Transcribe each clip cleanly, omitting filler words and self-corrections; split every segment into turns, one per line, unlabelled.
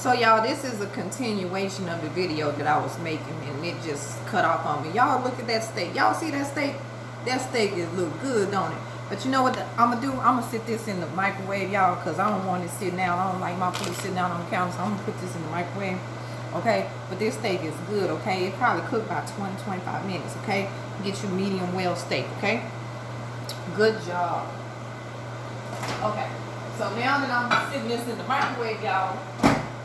So y'all, this is a continuation of the video that I was making, and it just cut off on me. Y'all look at that steak. Y'all see that steak? That steak is look good, don't it? But you know what I'm gonna do? I'm gonna sit this in the microwave, y'all, because I don't want it sitting down. I don't like my food sitting down on the counter, so I'm gonna put this in the microwave. Okay, but this steak is good. Okay, it probably cooked about 20-25 minutes. Okay, get you medium well steak. Okay, good job. Okay, so now that I'm sitting this in the microwave, y'all,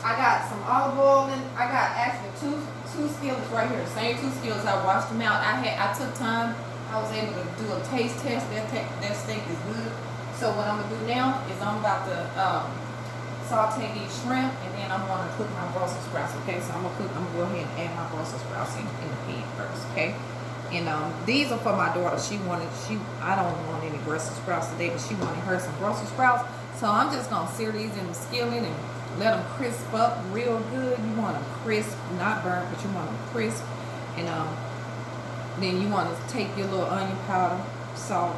I got some olive oil and I got actually two skillets right here. Same two skillets. I washed them out. I took time. I was able to do a taste test. That steak is good. So what I'm gonna do now is I'm about to saute these shrimp, and then I'm gonna cook my Brussels sprouts. Okay, so I'm gonna go ahead and add my Brussels sprouts in the pan first. Okay, and these are for my daughter. I don't want any Brussels sprouts today, but she wanted her some Brussels sprouts. So I'm just gonna sear these in the skillet and let them crisp up real good. You want them crisp, not burnt, but you want them crisp. And then you want to take your little onion powder, salt,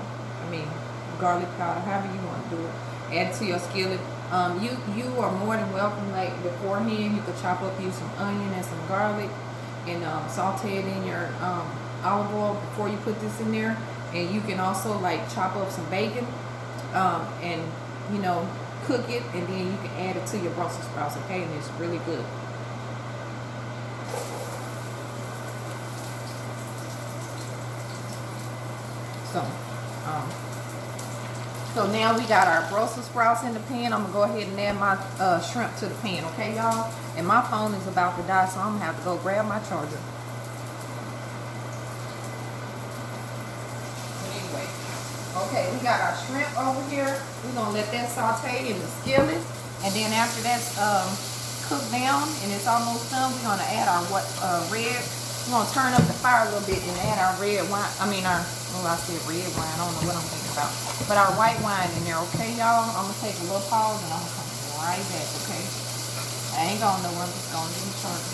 garlic powder, however you want to do it. Add it to your skillet. You are more than welcome, like beforehand, you could chop up you some onion and some garlic and saute it in your olive oil before you put this in there. And you can also like chop up some bacon and cook it, and then you can add it to your Brussels sprouts. Okay, and it's really good. So now we got our Brussels sprouts in the pan. I'm gonna go ahead and add my shrimp to the pan, okay, y'all? And my phone is about to die, so I'm gonna have to go grab my charger. But anyway, okay, we got our shrimp over here. We're gonna let that saute in the skillet, and then after that's cooked down and it's almost done, we're gonna add our red. We're gonna turn up the fire a little bit and add our red wine. I said red wine. I don't know what I'm thinking about. But our white wine in there, okay, y'all? I'm gonna take a little pause and I'm gonna come right back, okay? I ain't going nowhere. I'm just gonna get in charge.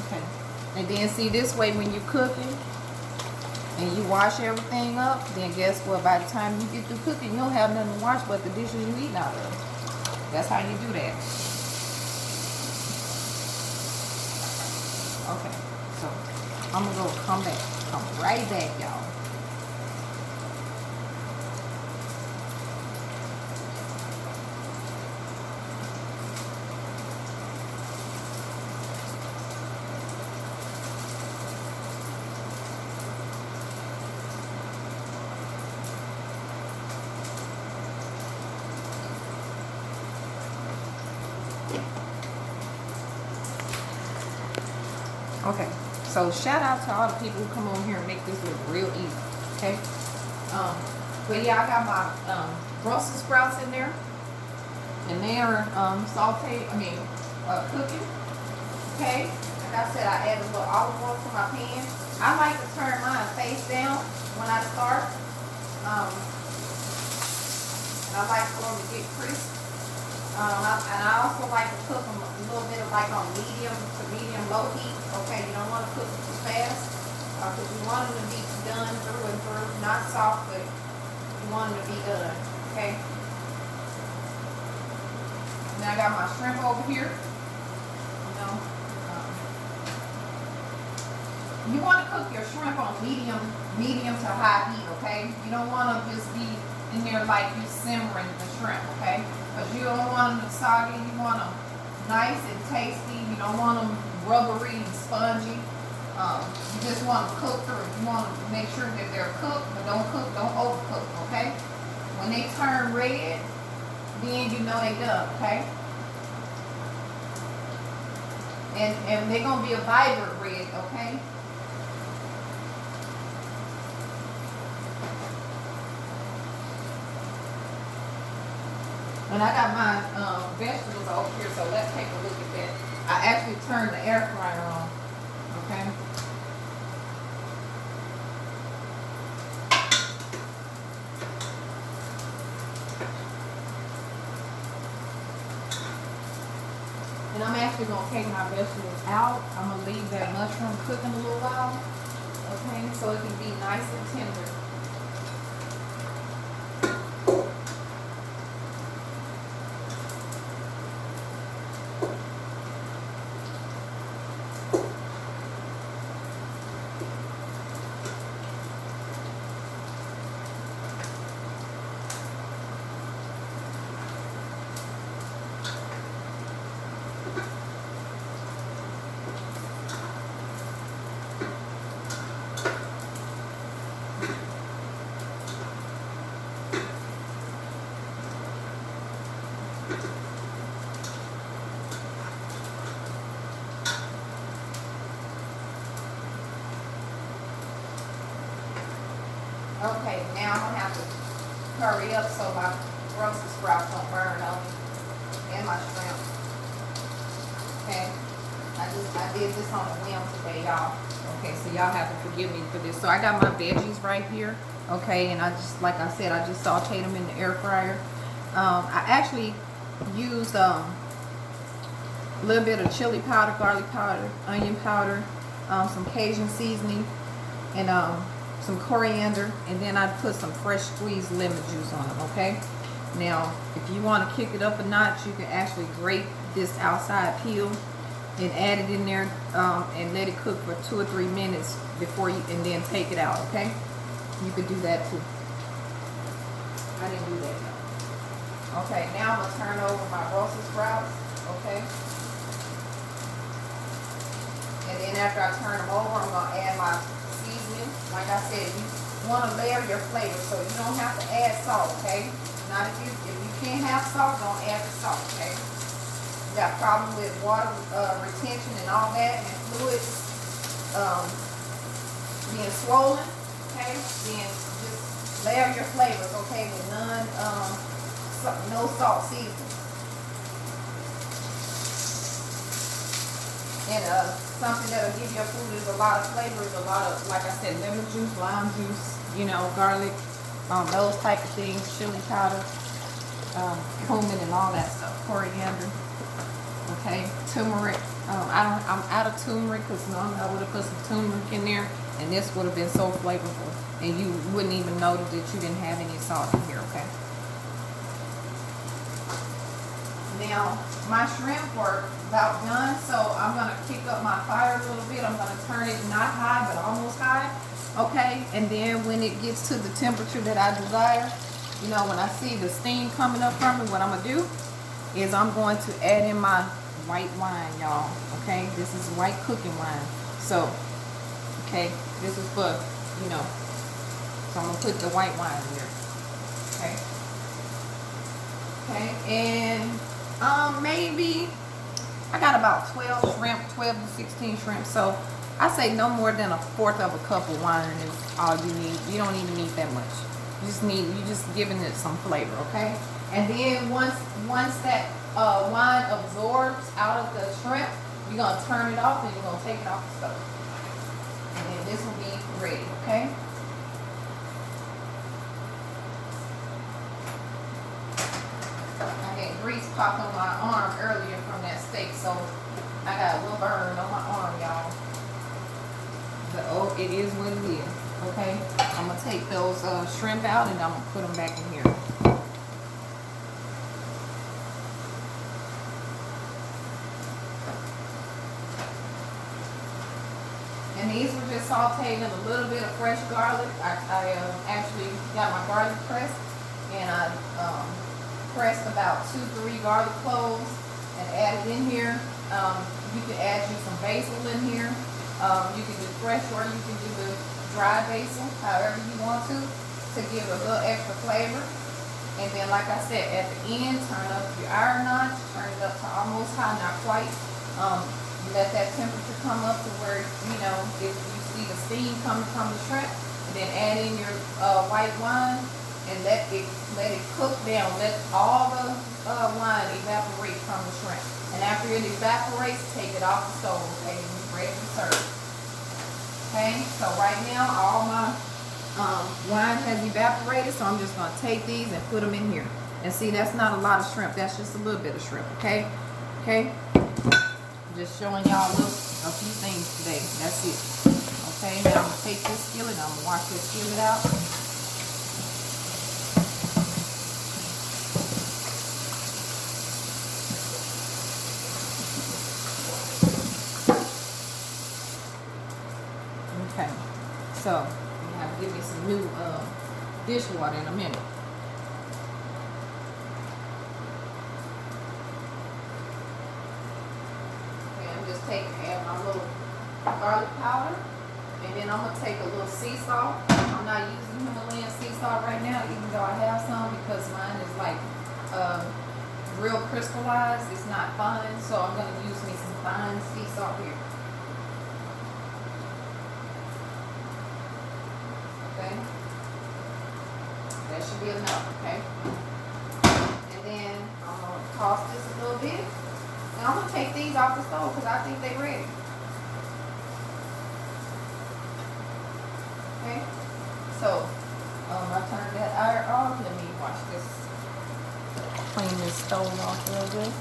Okay. And then see, this way when you're cooking and you wash everything up, then guess what? By the time you get through cooking, you don't have nothing to wash but the dishes you eating out of. That's how you do that. Okay, so I'm gonna come right back, y'all. Okay, so shout out to all the people who come on here and make this look real easy, okay? But yeah, I got my Brussels sprouts in there, and they are cooking, okay? Like I said, I added a little olive oil to my pan. I like to turn mine face down when I start, and I like for them to get crisp. And I also like to cook them a little bit on medium to medium low heat. Okay, you don't want to cook them too fast because you want them to be done through and through, not soft, but you want them to be done. Okay. Now I got my shrimp over here. You want to cook your shrimp on medium to high heat. Okay, you don't want to just be in there like you simmering the shrimp. Okay. Because you don't want them soggy, you want them nice and tasty. You don't want them rubbery and spongy. You just want them cooked through. You want to make sure that they're cooked, but don't overcook, okay? When they turn red, then you know they done, okay? And they're going to be a vibrant red, okay? And I got my vegetables over here, so let's take a look at that. I actually turned the air fryer on, okay? And I'm actually going to take my vegetables out. I'm going to leave that mushroom cooking a little while, okay? So it can be nice and tender. Okay, now I'm gonna have to hurry up so my Brussels sprouts don't burn on me and my shrimp. Okay, I did this on a whim today, y'all. Okay, so y'all have to forgive me for this. So I got my veggies right here. Okay, and I just, like I said, I just sauteed them in the air fryer. I actually used a little bit of chili powder, garlic powder, onion powder, some Cajun seasoning, and some coriander, and then I put some fresh squeezed lemon juice on them. Okay, now if you want to kick it up a notch, you can actually grate this outside peel and add it in there and let it cook for 2 or 3 minutes before you, and then take it out. Okay, you could do that too. I didn't do that though. Okay, now I'm gonna turn over my Brussels sprouts. Okay, and then after I turn them over, I'm gonna add my seasoning. Like I said, you want to layer your flavor, so you don't have to add salt. Okay, not if you can't have salt, don't add the salt. Okay. You got a problem with water retention and all that, and fluids being swollen, okay? Then just layer your flavors, okay, with no salt seasoning. And something that'll give your food is a lot of flavors, a lot of, like I said, lemon juice, lime juice, you know, garlic, those type of things, chili powder, cumin, and all that stuff, coriander. Okay, turmeric. I'm out of turmeric because normally I would have put some turmeric in there, and this would have been so flavorful, and you wouldn't even notice that you didn't have any salt in here. Okay. Now my shrimp were about done, so I'm gonna kick up my fire a little bit. I'm gonna turn it not high but almost high. Okay, and then when it gets to the temperature that I desire, you know, when I see the steam coming up from it, what I'm gonna do is I'm going to add in my white wine, y'all. Okay, this is white cooking wine. So, okay, this is for, you know, so I'm gonna put the white wine in there. Okay. Okay, and maybe I got about 12 shrimp, 12 to 16 shrimp. So I say no more than 1/4 of a cup of wine is all you need. You don't even need that much. You just giving it some flavor. Okay. And then once that wine absorbs out of the shrimp, you're going to turn it off and you're going to take it off the stove. And then this will be ready, okay? I had grease popped on my arm earlier from that steak, so I got a little burn on my arm, y'all. But oh, it is what it is, okay? I'm going to take those shrimp out and I'm going to put them back in here. And these were just sauteed in a little bit of fresh garlic. I actually got my garlic pressed, and I pressed about 2-3 garlic cloves and added in here. You can add you some basil in here. You can do fresh or you can do the dry basil, however you want to give a little extra flavor. And then, like I said, at the end, turn up your iron notch, turn it up to almost high, not quite. Let that temperature come up to where, you know, if you see the steam coming from the shrimp, and then add in your white wine and let it cook down. Let all the wine evaporate from the shrimp. And after it evaporates, take it off the stove, okay, and you're ready to serve. Okay, so right now all my wine has evaporated, so I'm just going to take these and put them in here. And see, that's not a lot of shrimp, that's just a little bit of shrimp, okay? Okay? Just showing y'all a few things today. That's it. Okay, now I'm going to take this skillet. I'm going to wash this skillet out. Okay, so you have to give me some new dishwater in a minute. Add my little garlic powder, and then I'm going to take a little sea salt. I'm not using Himalayan sea salt right now, even though I have some, because mine is like real crystallized. It's not fine, so I'm going to use me some fine sea salt here. Okay, that should be enough. Okay, and then I'm going to toss this a little bit. And I'm going to take these off the stove because I think they're ready. Okay, so I turned that iron off. Let me watch this. Clean this stove off real good.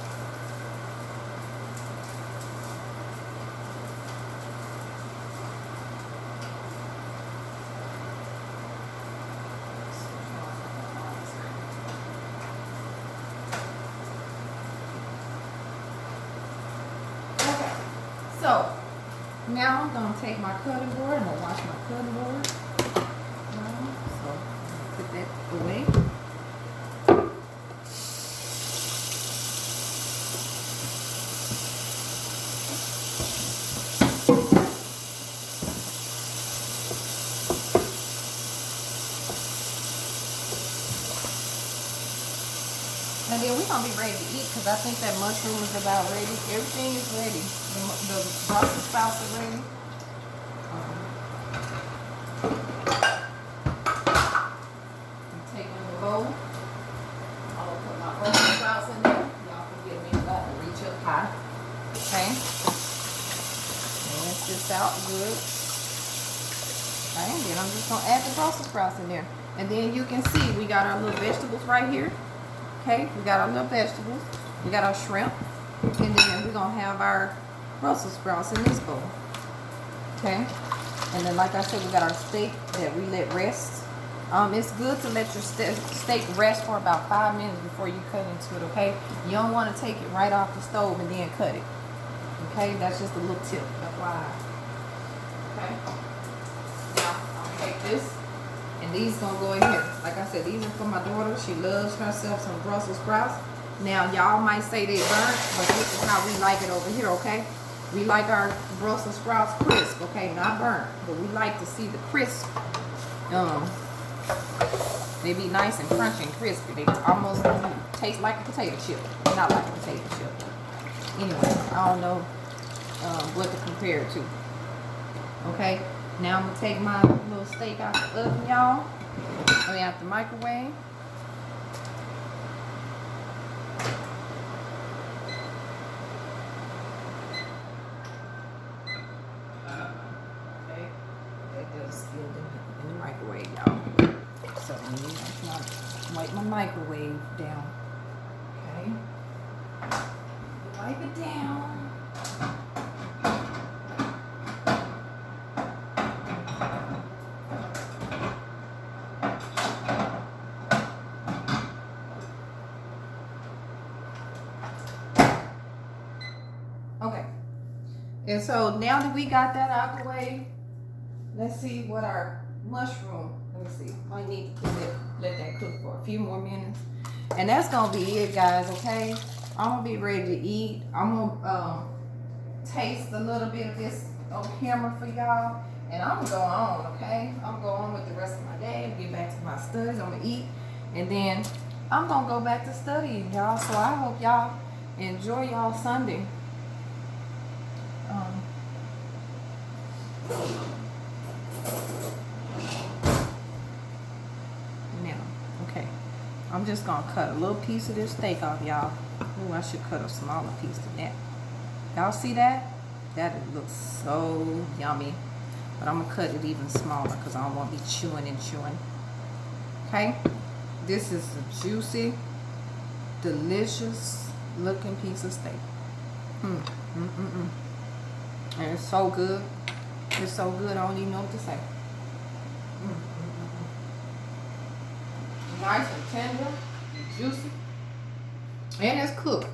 Okay, so now I'm going to take my cutting board. I'm going to wash my cutting board. So put that away. And then we're going to be ready to eat because I think that mushroom is about ready. Everything is ready. The Brussels sprouts are ready. I'm taking the bowl. I'll put my Brussels sprouts in there. Y'all can get me about to reach up high. Okay. And rinse this out good. Okay. And then I'm just going to add the Brussels sprouts in there. And then you can see we got our little vegetables right here. Okay, we got our little vegetables, we got our shrimp, and then we're going to have our Brussels sprouts in this bowl. Okay, and then like I said, we got our steak that we let rest. It's good to let your steak rest for about 5 minutes before you cut into it, okay? You don't want to take it right off the stove and then cut it. Okay, that's just a little tip, FYI. Okay, now I'll take this. And these gonna go in here. Like I said, these are for my daughter. She loves herself some Brussels sprouts. Now, y'all might say they burnt, but this is how we like it over here, okay? We like our Brussels sprouts crisp, okay? Not burnt, but we like to see the crisp. They be nice and crunchy and crispy. They almost taste like a potato chip. Not like a potato chip. Anyway, I don't know what to compare it to. Okay? Now I'm going to take my little steak out the oven, y'all. I mean, out the microwave. Okay. That does still in the microwave, y'all. So I'm going to wipe my microwave down. Okay. Wipe it down. Okay, and so now that we got that out of the way, let's see what our mushroom, let me see, might need to let that cook for a few more minutes. And that's gonna be it, guys, okay? I'm gonna be ready to eat. I'm gonna taste a little bit of this on camera for y'all, and I'm gonna go on, okay? I'm gonna go on with the rest of my day, get back to my studies. I'm gonna eat, and then I'm gonna go back to studying, y'all. So I hope y'all enjoy y'all Sunday. Now, okay, I'm just gonna cut a little piece of this steak off, y'all. Ooh, I should cut a smaller piece than that. Y'all see that? That looks so yummy. But I'm gonna cut it even smaller because I don't want to be chewing and chewing. Okay, this is a juicy, delicious looking piece of steak. And it's so good. It's so good, I don't even know what to say. Nice and tender, and juicy. And it's cooked.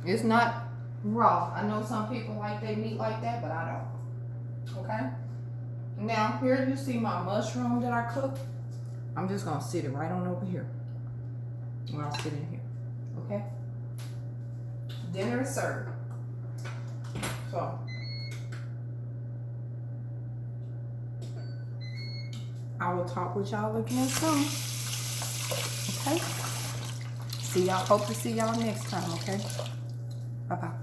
It's not raw. I know some people like their meat like that, but I don't. Okay? Now, here you see my mushroom that I cooked. I'm just going to sit it right on over here. Or I'll sit in here. Okay? Dinner is served. So, I will talk with y'all again soon. Okay? See y'all. Hope to see y'all next time, okay? Bye-bye.